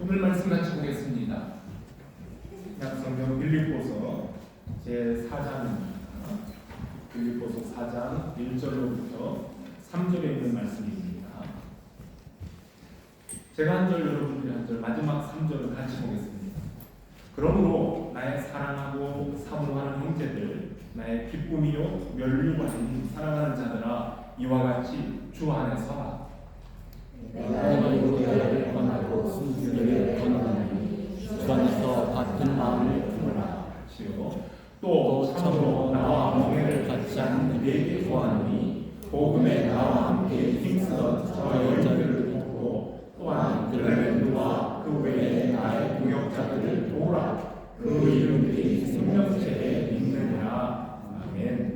오늘 말씀 같이 보겠습니다. 성경 빌립보서 제4장입니다. 빌립보서 4장 1절로부터 3절에 있는 말씀입니다. 제가 한 절, 여러분들이 한 절, 마지막 3절을 같이 보겠습니다. 그러므로 나의 사랑하고 사모하는 형제들, 나의 기쁨이요 면류관인 사랑하는 자들아, 이와 같이 주 안에 서라. 내가 유대를 권하고 순교를 권하나니 주 안에서 같은 마음을 품으라. 또 참으로 나와 멍에를 같이 한 이에게 구하노니 복음에 나와 함께 힘쓰던 저 열자를 돕고 또한 글레멘드와 그 외에 나의 동역자들을 도우라. 그 이름들이 생명체에 있느니라. 아멘.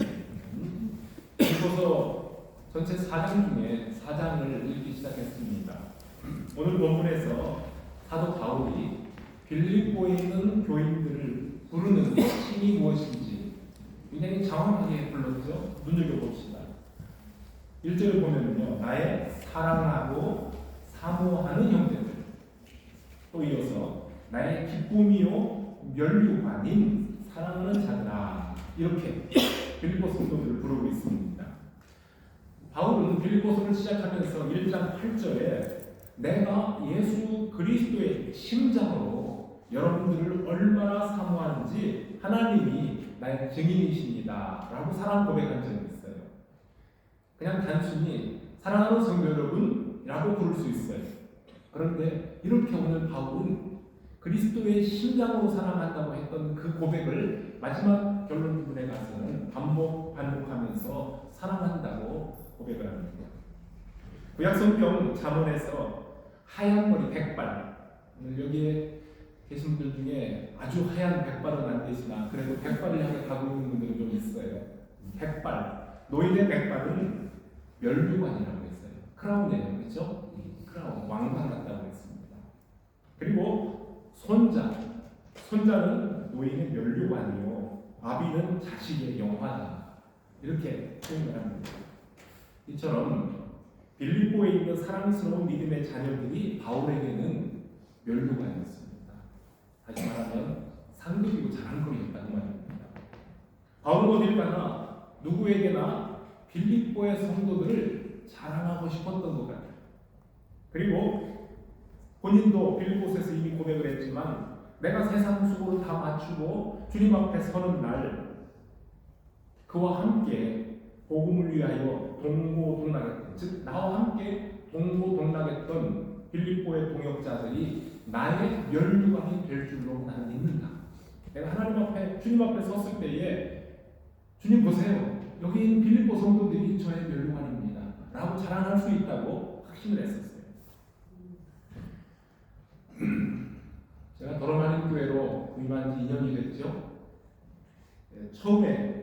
빌립보서 전체 4장 중에 4장을 읽기 시작했습니다. 오늘 본문에서 사도 바울이 빌립보에 있는 교인들을 부르는 칭이 무엇인지 굉장히 장황하게 불렀죠. 눈여겨봅시다. 1절을 보면요, 나의 사랑하고 사모하는 형제들, 또 이어서 나의 기쁨이요 면류관인 사랑하는 자들아, 이렇게 빌립보 성도들을 부르고 있습니다. 바울은 빌립보서를 시작하면서 1장 8절에 내가 예수 그리스도의 심장으로 여러분들을 얼마나 사모하는지 하나님이 나의 증인이십니다 라고 사랑 고백한 적이 있어요. 그냥 단순히 사랑하는 성도 여러분이라고 부를 수 있어요. 그런데 이렇게 오늘 바울은 그리스도의 심장으로 사랑한다고 했던 그 고백을 마지막 결론 부분에 가서는 반복하면서 사랑한다고 고백을 합니다. 구약성경 잠언에서 하얀 머리 백발, 오늘 여기에 계신 분들 중에 아주 하얀 백발은 안 되시나 그래도 백발을 향해 가고 있는 분들은 좀 있어요. 백발, 노인의 백발은 면류관이라고 했어요. 크라운이에요, 그렇죠? 크라운, 왕관 같다고 했습니다. 그리고 손자는 노인의 면류관이요, 아비는 자식의 영화다, 이렇게 표현을 합니다. 이처럼 빌립보에 있는 사랑스러운 믿음의 자녀들이 바울에게는 면류관이었습니다. 다시 말하면 상급이고 자랑거리였다고 말입니다. 바울은 어딜 가나 누구에게나 빌립보의 성도들을 자랑하고 싶었던 것 같아요. 그리고 본인도 빌립보에서 이미 고백을 했지만 내가 세상 수고를 다 마치고 주님 앞에 서는 날 그와 함께 복음을 위하여 동고동락했던, 즉 나와 함께 동고동락했던 빌립보의 동역자들이 나의 면류관이 될 줄로 나는 믿는다. 내가 하나님 앞에 주님 앞에 섰을 때에 주님 보세요, 여기 있는 빌립보 성도들이 저의 면류관입니다 라고 자랑할 수 있다고 확신을 했었어요. 제가 더럼하는 교회로 구임한 지 2년이 됐죠. 처음에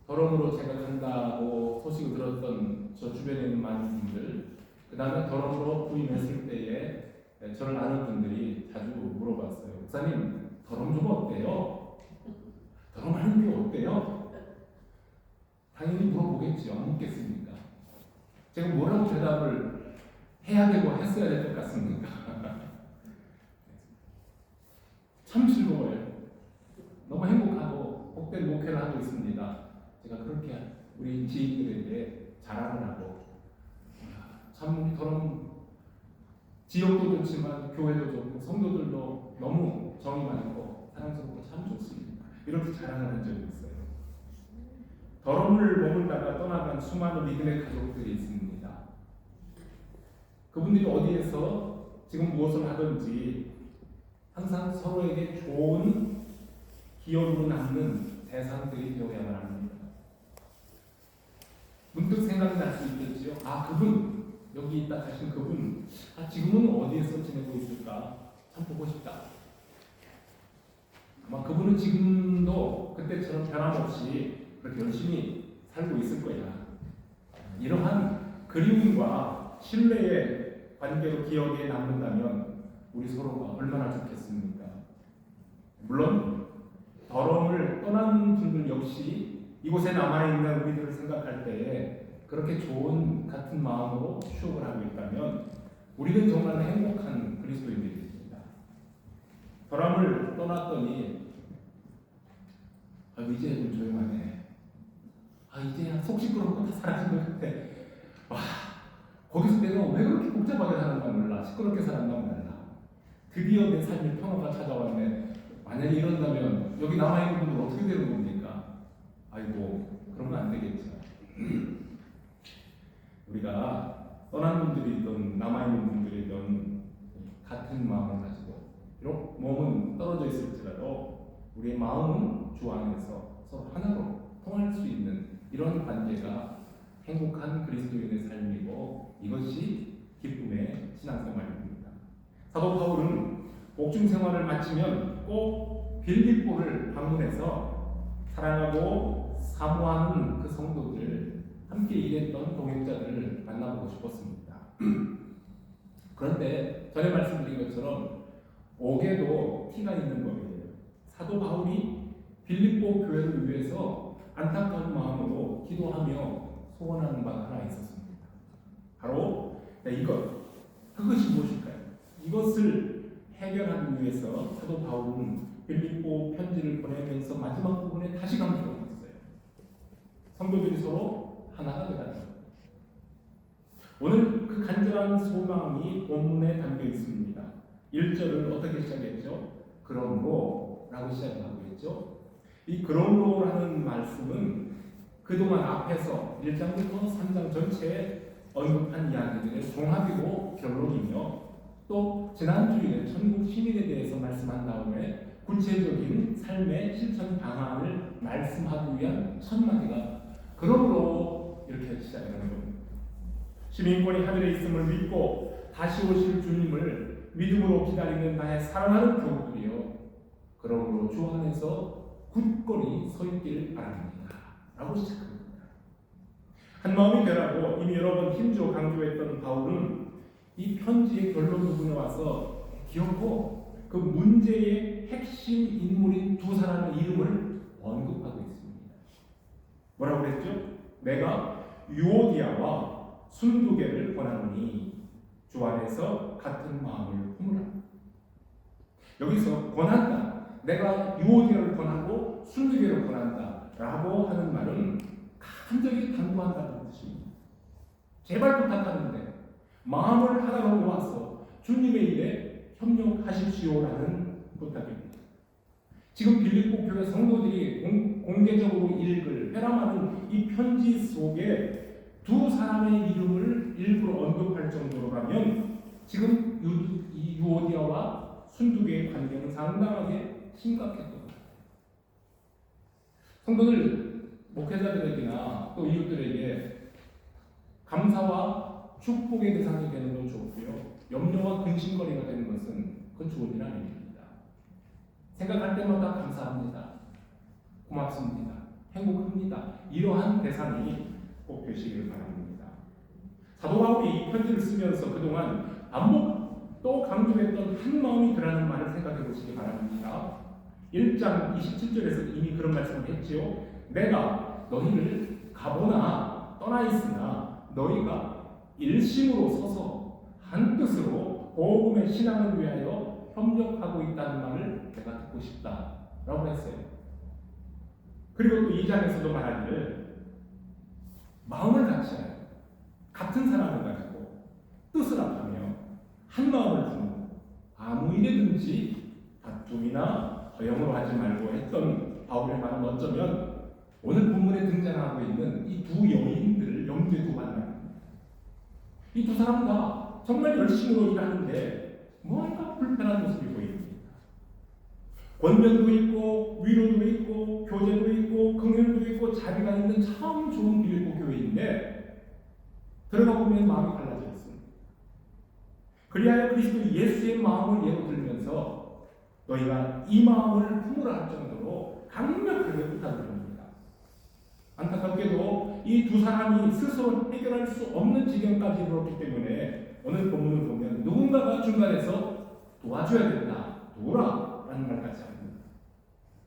더럼으로 제가 간다고 소식을 들었던 저 주변에 있는 많은 분들, 그 다음에 더럼으로 구임했을 때에 저를 아는 분들이 자주 물어봤어요. 목사님, 더럼 좀 어때요? 더럼 하는 게 어때요? 당연히 물어보겠죠. 안 묻겠습니까? 제가 뭐라고 대답을 해야 되고 했어야 될 것 같습니까? 참 즐거워요. 너무 행복하고 복된 목회를 하고 있습니다. 제가 그렇게 우리 지인들에게 자랑을 하고, 참 우리 더럼 지역도 좋지만 교회도 좋고 성도들도 너무 정이 많고 사랑스럽고 참 좋습니다, 이렇게 자랑을 한 적이 있어요. 더럼을 머물다가 떠나간 수많은 믿음의 가족들이 있습니다. 그분들이 어디에서 지금 무엇을 하든지 항상 서로에게 좋은 기억으로 남는 대상들이 되어야만 합니다. 문득 생각이 날 수 있겠지요. 그분, 여기 있다 가신 그분, 지금은 어디에서 지내고 있을까? 참 보고 싶다. 아마 그분은 지금도 그때처럼 변함없이 그렇게 열심히 살고 있을 거야. 이러한 그리움과 신뢰의 관계로 기억에 남는다면 우리 서로가 얼마나 좋겠습니까? 물론 더럼을 떠난 분들 역시 이곳에 남아있는 우리들을 생각할 때에 그렇게 좋은 같은 마음으로 추억을 하고 있다면 우리는 정말 행복한 그리스도인들입니다. 떠났더니 이제 좀 조용하네. 이제 속 시끄럽고 다 사라진 것 같아. 와, 거기서 내가 왜 그렇게 복잡하게 사는가 몰라. 시끄럽게 살았나 몰라. 드디어 내 삶의 평화가 찾아왔네. 만약에 이런다면 여기 남아있는 분들 어떻게 되는 겁니까? 아이고, 그러면 안 되겠죠. 우리가 떠난 분들이든 남아있는 분들이든 같은 마음을 가지고 비록 몸은 떨어져 있을지라도 우리의 마음은 주 안에서 서로 하나로 통할 수 있는 이런 관계가 행복한 그리스도인의 삶이고 이것이 기쁨의 신앙생활입니다. 사도 바울은 옥중 생활을 마치면 꼭 빌립보를 방문해서 사랑하고 사모하는 그 성도들 함께 일했던 동역자들을 만나보고 싶었습니다. 그런데 전에 말씀드린 것처럼 옥에도 티가 있는 거예요. 사도 바울이 빌립보 교회를 위해서 안타까운 마음으로 기도하며 소원하는 바가 하나 있었습니다. 바로 그것이 무엇일까요? 이것을 해결하기 위해서 사도 바울은 빌립보 편지를 보내면서 마지막 부분에 다시 강조했어요. 성도들이 서로 하나가 되라는 것. 오늘 그 간절한 소망이 본문에 담겨 있습니다. 1절을 어떻게 시작했죠? 그러므로 라고 시작하고 있죠. 이 그러므로라는 말씀은 그동안 앞에서 1장부터 3장 전체에 언급한 이야기들의 종합이고 결론이며 또 지난 주일에 천국 시민에 대해서 말씀한 다음에 구체적인 삶의 실천 방안을 말씀하기 위한 첫 마디가 그러므로 이렇게 시작하는 겁니다. 시민권이 하늘에 있음을 믿고 다시 오실 주님을 믿음으로 기다리는 나의 사랑하는 교우들이여 그러므로 주 안에서 굳건히 서 있기를 바랍니다 라고 시작합니다. 한마음이 되라고 이미 여러 번 힘주어 강조했던 바울은 이 편지의 결론 부분에 와서 기억고 그 문제의 핵심 인물인 두 사람의 이름을 언급하고 있습니다. 뭐라고 그랬죠? 내가 유오디아와 순두개를 권하노니 주 안에서 같은 마음을 품으라. 여기서 권한다. 내가 유오디아를 권하고 순두개를 권한다 라고 하는 말은 간절히 당부한다는 뜻입니다. 제발 부탁하는데 마음을 하나로 모아서 주님의 일에 협력하십시오라는 부탁입니다. 지금 빌립보 교회 성도들이 공개적으로 읽을 회람하는 이 편지 속에 두 사람의 이름을 일부러 언급할 정도로라면 지금 이 유오디아와 순두개의 관계는 상당하게 심각했던 것 같아요. 성도들, 목회자들에게나 또 이웃들에게 감사와 축복의 대상이 되는 건 좋고요. 염려와 근심거리가 되는 것은 그건 좋은 일 아닙니다. 생각할 때마다 감사합니다. 고맙습니다. 행복합니다. 이러한 대상이 꼭 되시기를 바랍니다. 사도 바울이 이 편지를 쓰면서 그동안 반복 또 강조했던 한 마음이 그라는 말을 생각해 보시기 바랍니다. 1장 27절에서 이미 그런 말씀을 했지요. 내가 너희를 가보나 떠나 있으나 너희가 일심으로 서서 한 뜻으로 복음의 신앙을 위하여 협력하고 있다는 말을 내가 듣고 싶다라고 했어요. 그리고 또 2장에서도 말하기를 마음을 같이 하여 같은 사랑을 가지고 뜻을 합하며 한 마음을 품고 아무 일에든지 다툼이나 허영으로 하지 말고 했던 바울의 말은 어쩌면 오늘 본문에 등장하고 있는 이 두 여인들을 염두에 두고 하는 말입니다. 이 두 사람 다 정말 열심으로 일하는데 뭔가 불편한 모습이 보입니다. 권면도 있고 위로도 있고 교제도 있고 긍휼도 있고 자비가 있는 참 좋은 빌립보 교회인데 들어가 보면 마음이 갈라져 있습니다. 그리하여 그리스도 예수의 마음을 예로 들면서 너희가 이 마음을 품으라 할 정도로 강력하게 부탁을 합니다. 안타깝게도 이 두 사람이 스스로 해결할 수 없는 지경까지 이르렀기 때문에 오늘 본문을 보면 누군가가 중간에서 도와줘야 된다. 도우라 라는 말까지 합니다.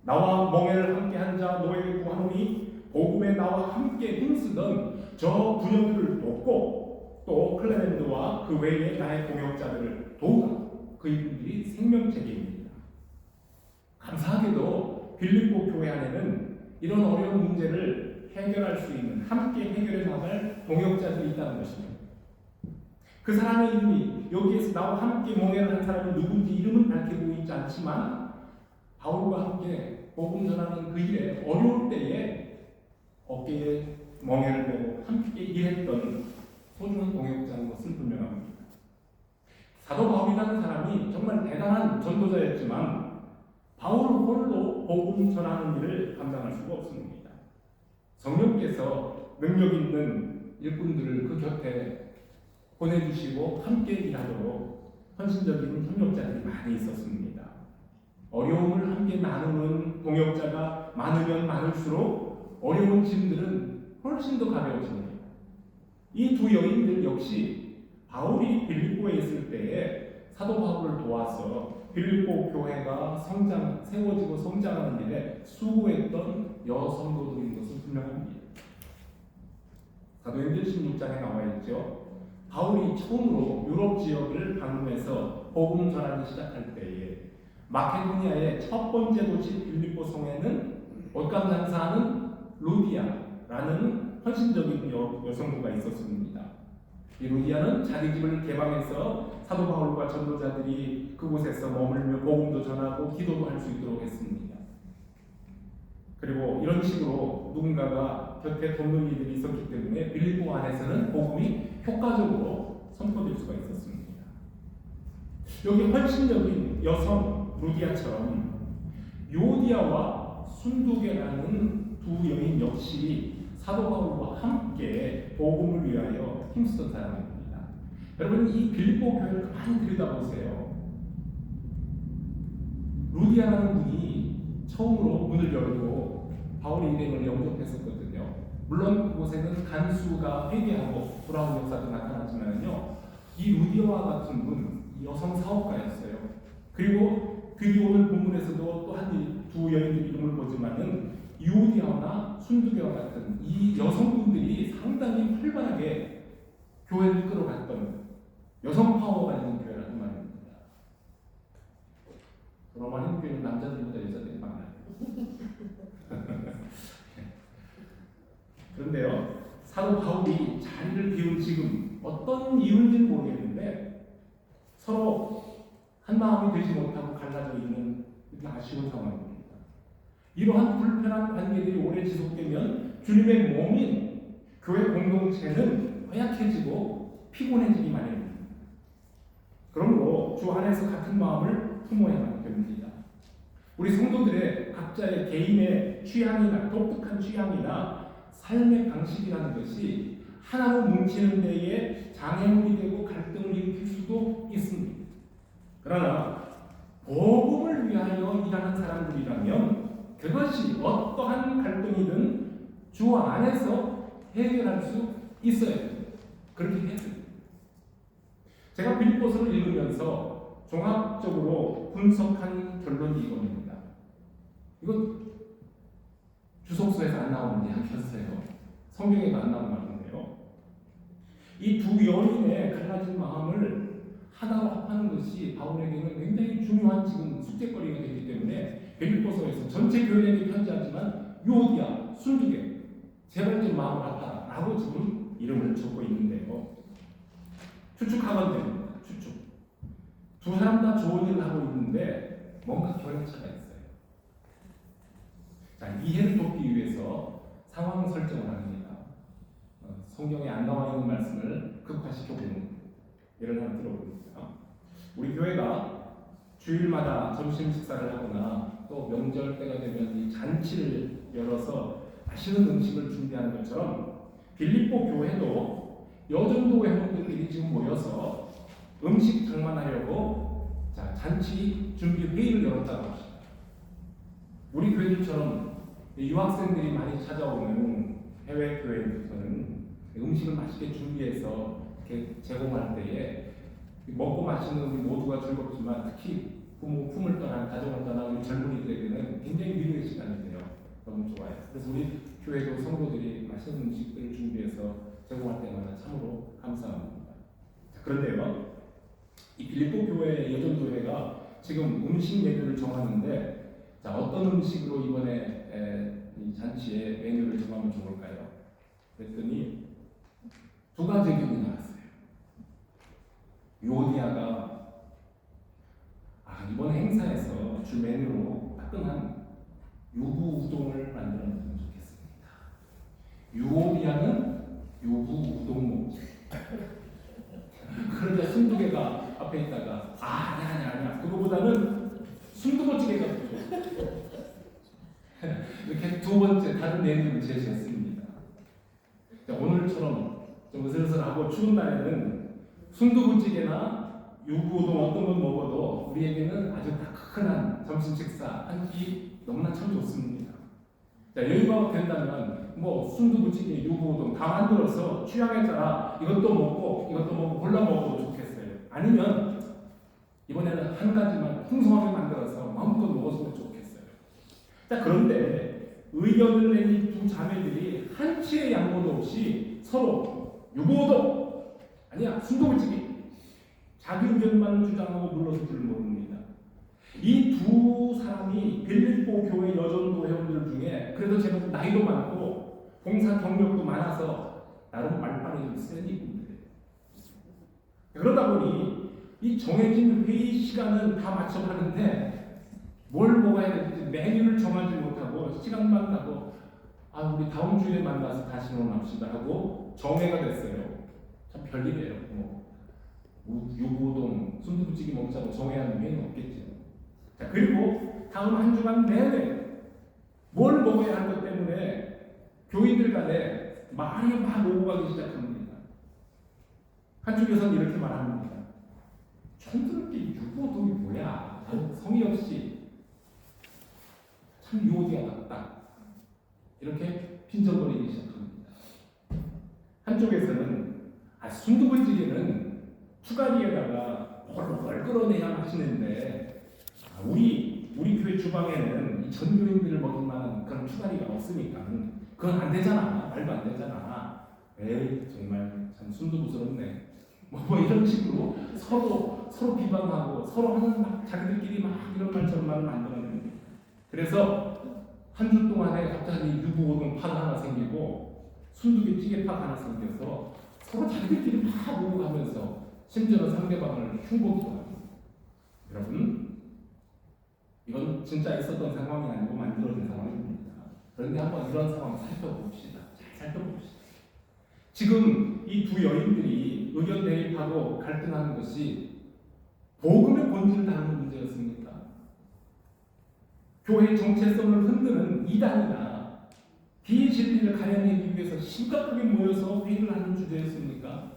나와 멍에를 함께 한 자 너에게 구하노니 복음에 나와 함께 힘쓰던 저 부녀들을 돕고 또 클레멘드와 그 외에 나의 동역자들을 도우라. 그 이분들이 생명체계입니다. 감사하게도 빌립보 교회 안에는 이런 어려운 문제를 해결할 수 있는, 함께 해결해 나갈 동역자들이 있다는 것입니다. 그 사람의 이름이, 여기에서 나와 함께 멍해를 한 사람이 누군지 이름은 밝히고 있지 않지만 바울과 함께 복음 전하는 그 일에 어려울 때에 어깨에 멍해를 메고 함께 일했던 소중한 동역자인 것은 분명합니다. 사도 바울이라는 사람이 정말 대단한 전도자였지만 바울 홀로 복음 전하는 일을 감당할 수가 없습니다. 성령께서 능력 있는 일꾼들을 그 곁에 보내주시고 함께 일하도록 헌신적인 협력자들이 많이 있었습니다. 어려움을 함께 나누는 동역자가 많으면 많을수록 어려운 짐들은 훨씬 더 가벼워집니다. 이 두 여인들 역시 바울이 빌립보에 있을 때에 사도 바울을 도와서 빌립보 교회가 세워지고 성장하는 일에 수고했던 여성도들인 것은 분명합니다. 사도행전 16장에 나와 있죠. 바울이 처음으로 유럽 지역을 방문해서 복음 전하기 시작할 때에 마케도니아의 첫 번째 도시 빌립보 성에는 옷감 장사하는 루디아라는 헌신적인 여성부가 있었습니다. 이 루디아는 자기 집을 개방해서 사도 바울과 전도자들이 그곳에서 머물며 복음도 전하고 기도도 할 수 있도록 했습니다. 그리고 이런 식으로 누군가가 곁에 돕는 이들이 있었기 때문에 빌립보 안에서는 복음이 효과적으로 선포될 수가 있었습니다. 여기 헌신적인 여성 루디아처럼 요디아와 순두개라는 두 여인 역시 사도 바울과 함께 복음을 위하여 힘쓰던 사람입니다. 여러분, 이 빌립보 교회를 많이 들여다보세요. 루디아라는 분이 처음으로 문을 열고 바울의 일행을 영접했었거든요. 물론 그곳에는 간수가 회개하고 돌아온 역사도 나타났지만요, 이 루디아와 같은 분, 이 여성 사업가였어요. 그리고 그리 오늘 본문에서도 또 한 두 여인들 이름을 보지만은 유디아나 순두개와 같은 이 여성분들이 상당히 활발하게 교회를 끌어갔던 여성 파워가 있는 교회라는 말입니다. 로마는 교회는 남자들보다 여자들이 많아요. 그런데요, 사도 바울이 자리를 비운 지금 어떤 이유인지는 모르겠는데 서로 한 마음이 되지 못하고 갈라져 있는 아쉬운 상황입니다. 이러한 불편한 관계들이 오래 지속되면 주님의 몸인 교회 공동체는 허약해지고 피곤해지기 마련입니다. 그러므로 주 안에서 같은 마음을 품어야만 됩니다. 우리 성도들의 각자의 개인의 취향이나 독특한 취향이나 삶의 방식이라는 것이 하나로 뭉치는 데에 장애물이 되고 갈등을 일으킬 수도 있습니다. 그러나 복음을 위하여 일하는 사람들이라면 그것이 어떠한 갈등이든 주 안에서 해결할 수 있어야 됩니다. 그렇게 해야 됩니다. 제가 빌립보서를 읽으면서 종합적으로 분석한 결론이 이겁니다. 이건 주석서에서 안 나오는 이야기였어요. 성경에도 안 나오는 말인데요. 이 두 여인의 갈라진 마음을 하나로 합하는 것이 바울에게는 굉장히 중요한 지금 숙제거리가 되기 때문에 빌립보서에서 전체 교회에게 편지하지만 요디아, 순두개 제발 좀 마음을 합하라 라고 지금 이름을 적고 있는데요. 추측하면 됩니다. 추측. 두 사람 다 좋은 일을 하고 있는데 뭔가 결연차가 있어요. 자, 이해를 돕기 위해서 상황 설정을 합니다. 성경에 안 나와 있는 말씀을 극화시켜보는 예를 하나 들어봅니다. 우리 교회가 주일마다 점심 식사를 하거나 또 명절 때가 되면 이 잔치를 열어서 맛있는 음식을 준비하는 것처럼 빌립보 교회도 여전도 회원들끼리 지금 모여서 음식 장만하려고 잔치 준비 회의를 열었다고 합시다. 우리 교회들처럼 유학생들이 많이 찾아오는 해외 교회에서는 음식을 맛있게 준비해서 이렇게 제공할 때에 먹고 마시는 우리 모두가 즐겁지만 특히 부모 품을 떠난 가정을 떠난 우리 젊은이들에게는 굉장히 위로의 시간인데요. 너무 좋아요. 그래서 우리 교회도 성도들이 맛있는 음식들을 준비해서 제공할 때마다 참으로 감사합니다. 그런데요, 이 빌립보 교회 여전교회가 지금 음식 메뉴를 정하는데 자, 어떤 음식으로 이번에 이 잔치에 메뉴를 정하면 좋을까요? 그랬더니 두 가지 의견이 나왔어요. 유오디아가 이번 행사에서 주 메뉴로 따끈한 유부 우동을 만들어내면 좋겠습니다. 유오디아는 유부 우동 먹지. 그런데 순두개가 앞에 있다가 아니야 그거보다는 순두부찌개가 더 좋아. 이렇게 두 번째 다른 메뉴를 제시했습니다. 자, 오늘처럼 좀 으슬으슬하고 추운 날에는 순두부찌개나 유부우동 어떤 건 먹어도 우리에게는 아주 따끈한 점심 식사 한 끼 너무나 참 좋습니다. 자, 여유가 된다면 뭐 순두부찌개, 유부우동 다 만들어서 취향에 따라 이것도 먹고 골라 먹어도 좋겠어요. 아니면 이번에는 한 가지만 풍성하게 만들어서 마음껏 먹었으면 좋겠어요. 자, 그런데 의견을 낸 이 두 자매들이 한치의 양보도 없이 서로 유부우동 아니야 순두부찌개 자기 의견만 주장하고 물러서 줄 모릅니다. 이 두 사람이 빌립보 교회 여전도 회원들 중에 그래도 제가 나이도 많고 봉사 경력도 많아서 나름 말빨이 좀 센 이분들이에요. 그러다 보니 이 정해진 회의 시간은 다 맞춰가는데 뭘 먹어야 될지 메뉴를 정하지 못하고 시간만 가고 우리 다음 주에 만나서 다시 논합시다 하고 정회가 됐어요. 참 별일이에요. 유부우동, 순두부찌개 먹자고 정회하는 회의는 없겠죠. 자, 그리고 다음 한 주간 내내 뭘 먹어야 할 것 때문에 교인들 간에 말이 막 오고 가기 시작합니다. 한쪽에서는 이렇게 말합니다. 촌스럽게 유부우동이 뭐야? 성의 없이 참 유오디아 같다. 이렇게 빈정거리기 시작합니다. 한쪽에서는 순두부찌개는 투가리에다가 벌벌 끓어내야 맛있는데 우리 교회 주방에는 이 전교인들을 먹일 만한 그런 투가리가 없으니까 그건 안 되잖아. 말도 안 되잖아. 에이 정말 참 순두부스럽네. 뭐 이런 식으로 서로 비방하고 서로 하는 막 자기들끼리 막 이런 말 저런 말을 만들어내는. 그래서 한 주 동안에 갑자기 유부우동 판 하나 생기고 순두부찌개판 하나 생겨서 서로 자기들끼리 막 오고 가면서 심지어는 상대방을 흉보기도 합니다. 여러분, 이건 진짜 있었던 상황이 아니고 만들어진 상황입니다. 그런데 한번 이런 상황 살펴봅시다. 잘 살펴봅시다. 지금 이 두 여인들이 의견 대립하고 갈등하는 것이 복음의 본질을 다루는 문제였습니까? 교회의 정체성을 흔드는 이단이나 비진리를 가려내기 위해서 심각하게 모여서 회의를 하는 주제였습니까?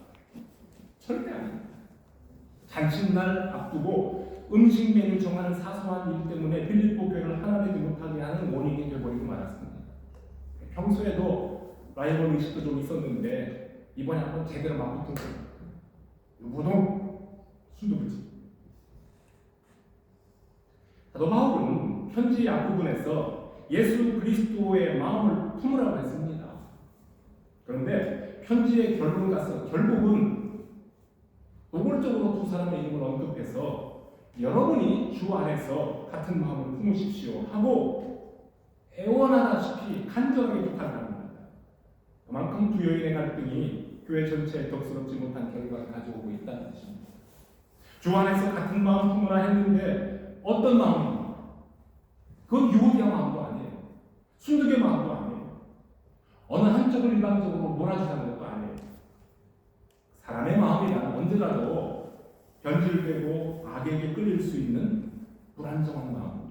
절대 아닙니다. 잔칫날 앞두고 음식 메뉴 정하는 사소한 일 때문에 빌립보 교회를 하나 되지 못하게 하는 원인이 되어버리고 말았습니다. 평소에도 라이벌 의식도 좀 있었는데 이번에 한번 제대로 맞붙은 거예요. 유부동, 순두부찌개. 사도 바울은 편지 앞부분에서 예수 그리스도의 마음을 품으라고 했습니다. 그런데 편지의 결국은 노골적으로 두 사람의 이름을 언급해서 여러분이 주 안에서 같은 마음을 품으십시오 하고 애원하다시피 간절하게 부탁합니다. 그만큼 두 여인의 갈등이 교회 전체에 덕스럽지 못한 결과를 가져오고 있다는 뜻입니다. 주 안에서 같은 마음 품으라 했는데 어떤 마음입니까? 그건 유오디아 마음도 아니에요. 순두개 마음도 아니에요. 어느 한쪽을 일방적으로 몰아주자는 것도 아니에요. 사람의 마음이란 언제라도 변질되고 악에게 끌릴 수 있는 불안정한 마음입니다.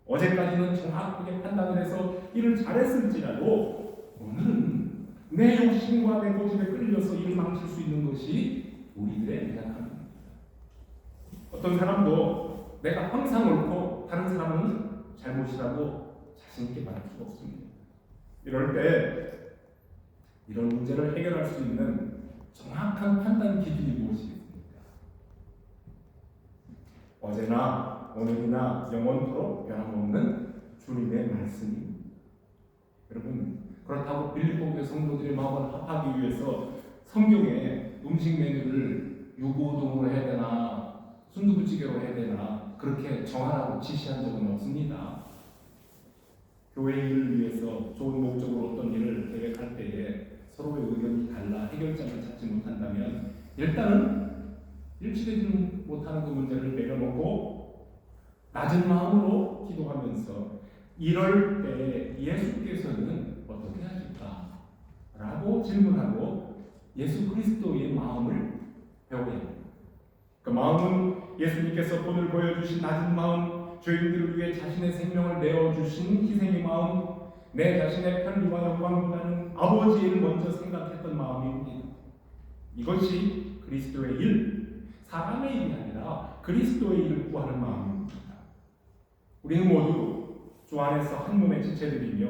어제까지는 정확하게 판단을 해서 일을 잘했을지라도 오늘은 내 욕심과 내 고집에 끌려서 일을 망칠 수 있는 것이 우리들의 연약함입니다. 어떤 사람도 내가 항상 옳고 다른 사람은 잘못이라고 자신있게 말할 수가 없습니다. 이럴 때 이런 문제를 해결할 수 있는 정확한 판단 기준이 무엇이겠습니까? 어제나 오늘이나 영원토록 변함없는 주님의 말씀입니다. 여러분, 그렇다고 빌립보 교회 성도들의 마음을 합하기 위해서 성경에 음식 메뉴를 유부우동으로 해야 되나 순두부찌개로 해야 되나 그렇게 정하라고 지시한 적은 없습니다. 교회 일을 위해서 좋은 목적으로 어떤 일을 계획할 때에 서로의 의견이 달라 해결점을 찾지 못한다면 일단은 일치되지 못하는 그 문제를 내려놓고 낮은 마음으로 기도하면서 이럴 때 예수께서는 어떻게 하실까? 라고 질문하고 예수 그리스도의 마음을 배워야 합니다. 그 마음은 예수님께서 오늘 보여주신 낮은 마음, 죄인들을 위해 자신의 생명을 내어주신 희생의 마음, 내 자신의 편리와 영광보다는 아버지의 일을 먼저 생각했던 마음입니다. 이것이 그리스도의 일, 사람의 일이 아니라 그리스도의 일을 구하는 마음입니다. 우리는 모두 주 안에서 한 몸의 지체들이며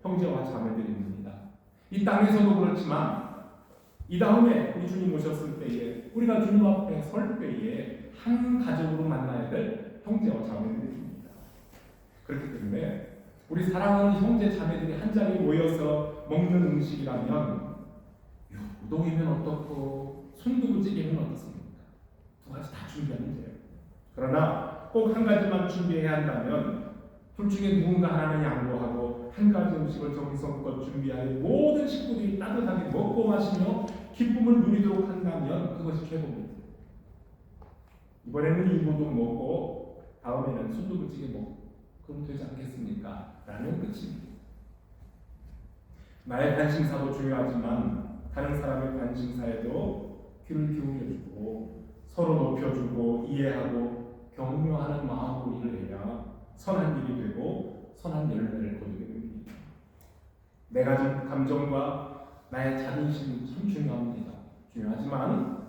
형제와 자매들입니다. 이 땅에서도 그렇지만 이 다음에 우리 주님 오셨을 때에 우리가 주님 앞에 설 때에 한 가족으로 만나야 될 형제와 자매들입니다. 그렇기 때문에 우리 사랑하는 형제 자매들이 한 자리에 모여서 먹는 음식이라면 우동이면 어떻고 순두부찌개면 어떻습니까? 두 가지 다 준비하면 돼요. 그러나 꼭 한 가지만 준비해야 한다면 둘 중에 누군가 하나는 양보하고 한 가지 음식을 정성껏 준비하여 모든 식구들이 따뜻하게 먹고 마시며 기쁨을 누리도록 한다면 그것이 최고입니다. 이번에는 이 우동 먹고 다음에는 순두부찌개 먹고 그럼 되지 않겠습니까? 라는 끝입니다. 나의 관심사도 중요하지만 다른 사람의 관심사에도 귀를 기울여주고 서로 높여주고 이해하고 격려하는 마음으로 일을 해야 선한 일이 되고 선한 열매를 거두게 됩니다. 내 가진 감정과 나의 자존심이 참 중요합니다. 중요하지만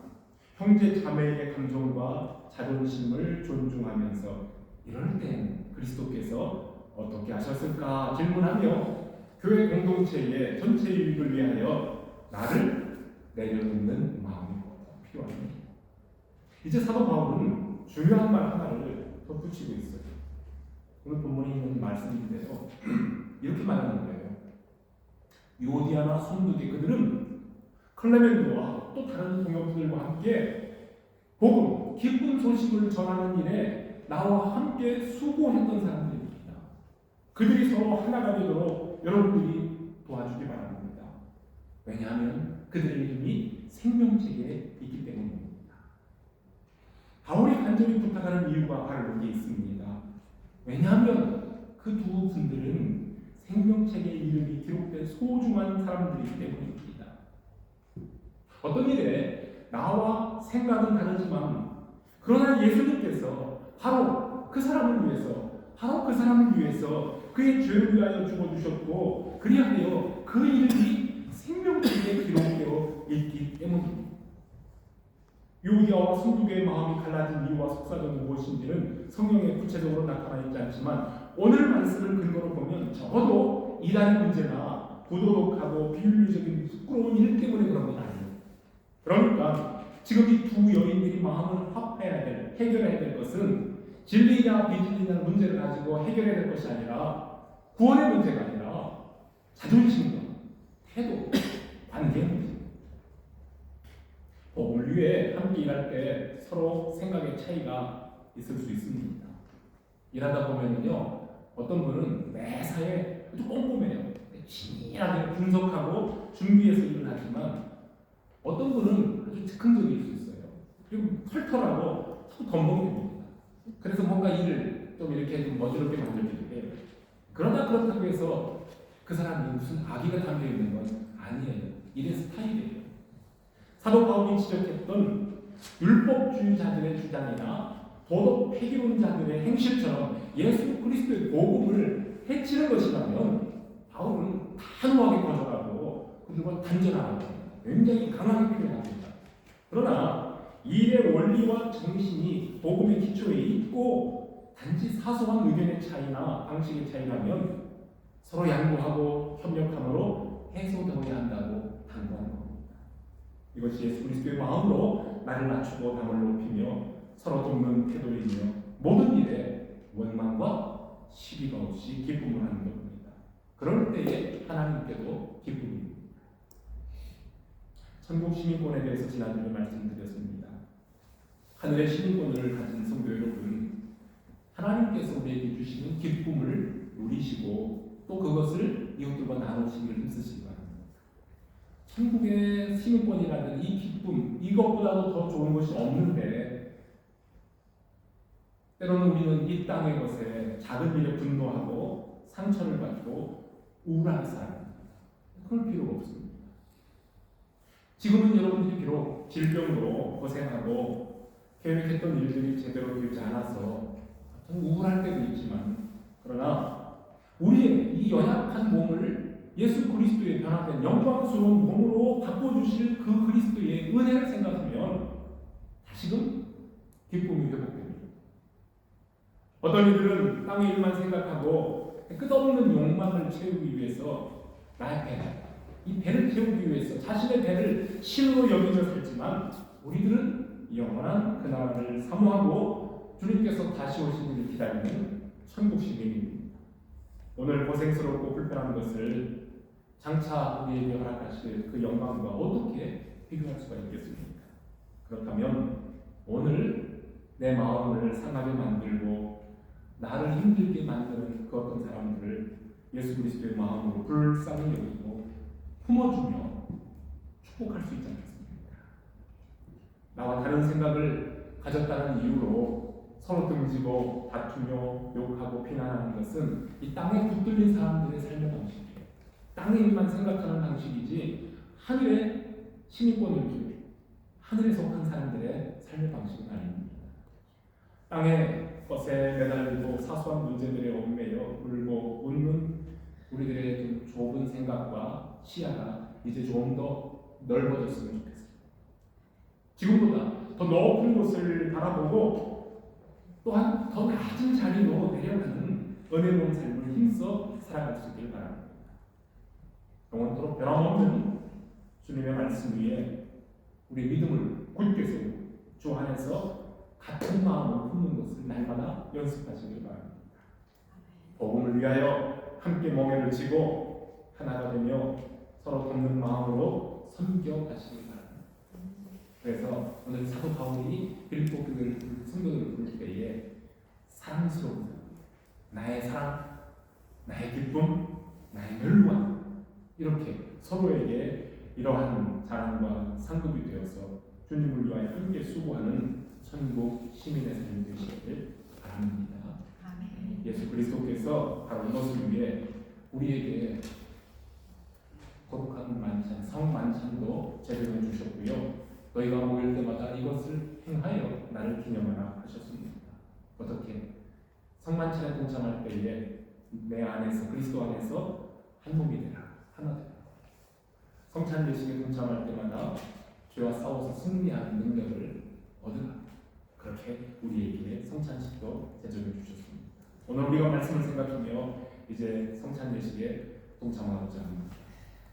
형제 자매의 감정과 자존심을 존중하면서 이럴 땐 그리스도께서 어떻게 하셨을까 질문하며 교회 공동체의 전체 유익을 위하여 나를 내려놓는 마음이 필요합니다. 이제 사도 바울은 중요한 말 하나를 덧붙이고 있어요. 오늘 본문에 있는 말씀인데요. 이렇게 말하는 거예요. 유오디아나 순두디 그들은 클레멘도와 또 다른 동역들과 함께 복음, 기쁜 소식을 전하는 일에 나와 함께 수고했던 사람들입니다. 그들이 서로 하나가 되도록 여러분들이 도와주기 바랍니다. 왜냐하면 그들의 이름이 생명책에 있기 때문입니다. 바울이 간절히 부탁하는 이유가 바로 여기에 있습니다. 왜냐하면 그 두 분들은 생명책에 이름이 기록된 소중한 사람들이기 때문입니다. 어떤 일에 나와 생각은 다르지만 그러나 예수님께서 바로 그 사람을 위해서 그의 죄를 위하여 죽어주셨고 그리하여 그 이름이 생명책에 기록되어 있기 때문입니다. 유오디아와 순두개의 마음이 갈라진 이유와 속사정이 무엇인지는 성경에 구체적으로 나타나 있지 않지만 오늘 말씀을 근거로 보면 적어도 이단의 문제나 부도덕하고 비윤리적인 부끄러운 일 때문에 그런 건 아니에요. 그러니까 지금 이 두 여인들이 마음을 해결해야 될 것은 진리냐 비진리냐 문제를 가지고 해결해야 될 것이 아니라 구원의 문제가 아니라 자존심과 태도, 관계의 문제입니다. 복음을 위해 함께 일할 때 서로 생각의 차이가 있을 수 있습니다. 일하다 보면요, 어떤 분은 매사에 아주 꼼꼼해요. 진지하게 분석하고 준비해서 일을 하지만 어떤 분은 아주 즉흥적일 수 있어요. 그리고 털털하고 자꾸 덤벙입니다. 그래서 뭔가 일을 좀 이렇게 좀 어지럽게 만들기도 해요. 그러나 그렇다고 해서 그 사람이 무슨 악의가 담겨 있는 건 아니에요. 일의 스타일이에요. 사도 바울이 지적했던 율법주의자들의 주장이나 도덕 폐기론자들의 행실처럼 예수 그리스도의 복음을 해치는 것이라면 바울은 단호하게 거절하고 그들과 단절하고 굉장히 강하게 표현합니다. 그러나 일의 원리와 정신이 복음의 기초에 있고 단지 사소한 의견의 차이나 방식의 차이라면 서로 양보하고 협력함으로 해소되어야 한다고 당부하는 겁니다. 이것이 예수 그리스도의 마음으로 나를 낮추고 남을 높이며 서로 돕는 태도이며 모든 일에 원망과 시비가 없이 기쁨을 하는 것입니다. 그럴 때에 하나님께도 기쁨입니다. 천국 시민권에 대해서 지난주에 말씀드렸습니다. 하늘의 시민권을 가진 성도 여러분, 하나님 하나님께서 우리에게 주시는 기쁨을 누리시고 또 그것을 이웃들과 나누시기를 힘쓰시기 바랍니다. 천국의 시민권이라는 이 기쁨, 이것보다도 더 좋은 것이 없는데 때로는 우리는 이 땅의 것에 작은 일에 분노하고 상처를 받고 우울하게 살아갑니다. 그럴 필요가 없습니다. 지금은 여러분들이 비록 질병으로 고생하고 계획했던 일들이 제대로 되지 않아서 좀 우울할 때도 있지만, 그러나 우리의 이 연약한 몸을 예수 그리스도의 변화된 영광스러운 몸으로 바꿔주실 그 그리스도의 은혜를 생각하면 다시금 기쁨이 회복됩니다. 어떤 이들은 땅의 일만 생각하고 끝없는 욕망을 채우기 위해서 나의 배, 이 배를 채우기 위해서 자신의 배를 신으로 여기며 살지만, 우리들은 영원한 그 나라를 사모하고 주님께서 다시 오시기를 기다리는 천국 시민입니다. 오늘 고생스럽고 불편한 것을 장차 우리에게 허락하실 그 영광과 어떻게 비교할 수가 있겠습니까? 그렇다면 오늘 내 마음을 상하게 만들고 나를 힘들게 만드는 그 어떤 사람들을 예수 그리스도의 마음으로 불쌍히 여기고 품어주며 축복할 수 있지 않겠습니까? 나와 다른 생각을 가졌다는 이유로 서로 등지고 다투며 욕하고 비난하는 것은 이 땅에 붙들린 사람들의 삶의 방식이에요. 땅의 일만 생각하는 방식이지 하늘의 시민권을 주고 하늘에 속한 사람들의 삶의 방식은 아닙니다. 땅의 것에 매달리고 사소한 문제들에 얽매여 울고 웃는 우리들의 좀 좁은 생각과 시야가 이제 좀 더 넓어졌으면 좋겠어요. 지금보다 더 높은 곳을 바라보고 또한 더 낮은 자리로 내려가는 은혜로운 삶을 힘써 살아갈 수 있기를 바랍니다. 영원토록 변함없는 주님의 말씀 위에 우리 믿음을 굳게 세우고 주 안에서 같은 마음을 품는 것을 날마다 연습하시길 바랍니다. 복음을 위하여 함께 멍에를 쥐고 하나가 되며 서로 돕는 마음으로 섬겨가시길 바랍니다. 그래서 오늘 사도 바울이 빌립보 성도들을 부를 때에 사랑스러운 나의 사랑, 나의 기쁨, 나의 멸관, 이렇게 서로에게 이러한 자랑과 상급이 되어서 주님을 위하여 함께 수고하는 천국 시민의 삶이 되시길 바랍니다. 아멘. 예수 그리스도께서 바로 이것을 위해 우리에게 거룩한 만찬, 성만찬도 제공해 주셨고요. 너희가 모일 때마다 이것을 행하여 나를 기념하라 하셨습니다. 어떻게? 성만찬에 동참할 때에 내 안에서, 그리스도 안에서 한 몸이 되라, 하나 되라. 성찬 예식에 동참할 때마다 죄와 싸워서 승리하는 능력을 얻으라. 그렇게 우리에게 성찬식도 제정해 주셨습니다. 오늘 우리가 말씀을 생각하며 이제 성찬 예식에 동참하고자 합니다.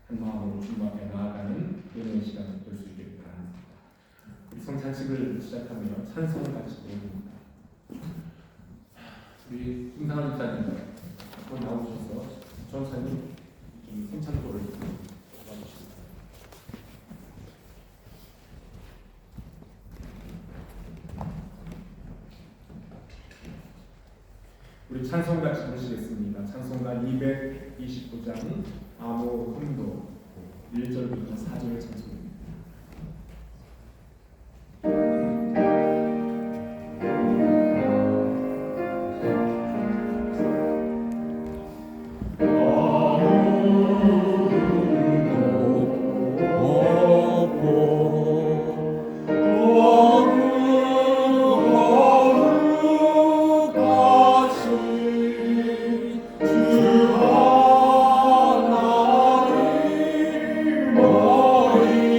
한 마음으로 주님 앞에 나아가는 은혜의 시간이 될 수 있기를 바랍니다. 우리 성찬식을 시작하며 찬송을 같이 부릅니다. 우리 김상환 집사님 앞으로 나오셔서 전사님 성찬도를 도와주십니다. 우리 찬송 같이 부르시겠습니다. 찬송가 229장 아모 흥도 1절부터 4절의 찬송입니다. 주 하나님 머리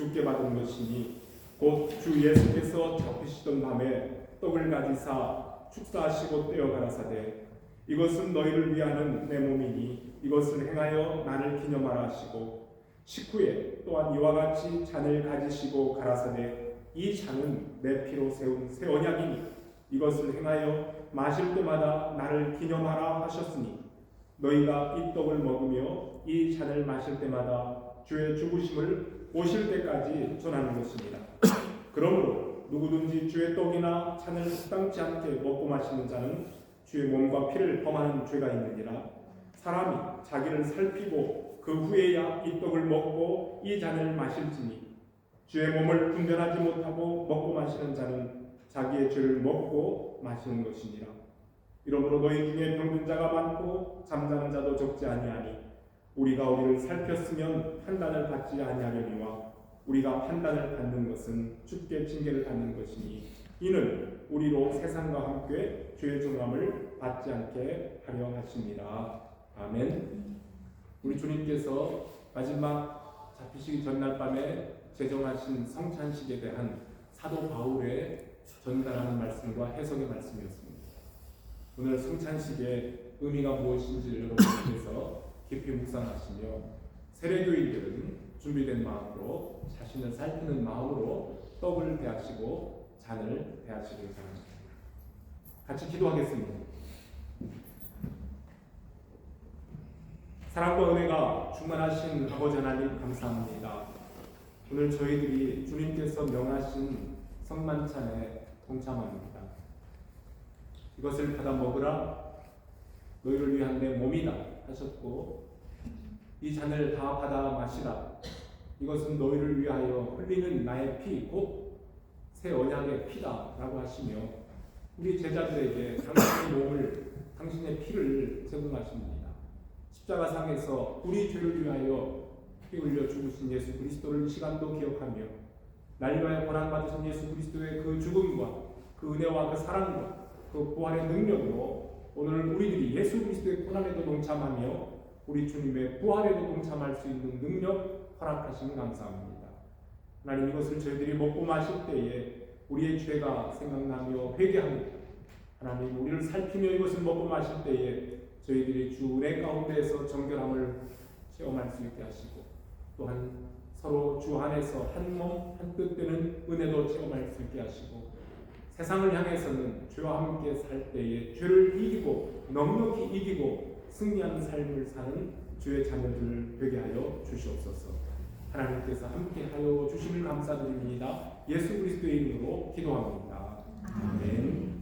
주께 받은 것이니 곧 주 예수께서 잡히시던 밤에 떡을 가지사 축사하시고 떼어 가라사대 이것은 너희를 위하는 내 몸이니 이것을 행하여 나를 기념하라 하시고 식후에 또한 이와 같이 잔을 가지시고 가라사대 이 잔은 내 피로 세운 새 언약이니 이것을 행하여 마실 때마다 나를 기념하라 하셨으니 너희가 이 떡을 먹으며 이 잔을 마실 때마다 주의 죽으심을 오실 때까지 전하는 것입니다. 그러므로 누구든지 주의 떡이나 잔을适当치 않게 먹고 마시는 자는 주의 몸과 피를 범하는 죄가 있느니라. 사람이 자기를 살피고 그 후에야 이 떡을 먹고 이 잔을 마실지니 주의 몸을 분별하지 못하고 먹고 마시는 자는 자기의 죄를 먹고 마시는 것이니라. 이러므로 너희 중에 병든 자가 많고 잠자는 자도 적지 아니하니 우리가 우리를 살폈으면 판단을 받지 아니하려니와 우리가 판단을 받는 것은 주께 징계를 받는 것이니 이는 우리로 세상과 함께 죄의 정함을 받지 않게 하려 하십니다. 아멘. 우리 주님께서 마지막 잡히시기 전날 밤에 제정하신 성찬식에 대한 사도 바울의 전달하는 말씀과 해석의 말씀이었습니다. 오늘 성찬식의 의미가 무엇인지 여러분께서 깊이 묵상하시며 세례교인들은 준비된 마음으로 자신을 살피는 마음으로 떡을 대하시고 잔을 대하시길 바랍니다. 같이 기도하겠습니다. 사랑과 은혜가 충만하신 아버지 하나님 감사합니다. 오늘 저희들이 주님께서 명하신 성만찬에 동참합니다. 이것을 받아 먹으라 너희를 위한 내 몸이다 하셨고 이 잔을 다 받아 마시라 이것은 너희를 위하여 흘리는 나의 피 곧 새 언약의 피다 라고 하시며 우리 제자들에게 당신의 몸을 당신의 피를 제공하십니다. 십자가상에서 우리 죄를 위하여 피 흘려 죽으신 예수 그리스도를 이 시간도 기억하며 날 위하여 고난받으신 예수 그리스도의 그 죽음과 그 은혜와 그 사랑과 그 부활의 능력으로 오늘 우리들이 예수 그리스도의 고난에도 동참하며 우리 주님의 부활에도 동참할 수 있는 능력 허락하시니 감사합니다. 하나님 이것을 저희들이 먹고 마실 때에 우리의 죄가 생각나며 회개합니다. 하나님 우리를 살피며 이것을 먹고 마실 때에 저희들이 주 은혜 가운데에서 정결함을 체험할 수 있게 하시고 또한 서로 주 안에서 한 몸 한 뜻 되는 은혜도 체험할 수 있게 하시고 세상을 향해서는 죄와 함께 살 때에 죄를 이기고 넉넉히 이기고 승리하는 삶을 사는 주의 자녀들 되게 하여 주시옵소서. 하나님께서 함께하여 주시길 감사드립니다. 예수 그리스도의 이름으로 기도합니다. 아멘.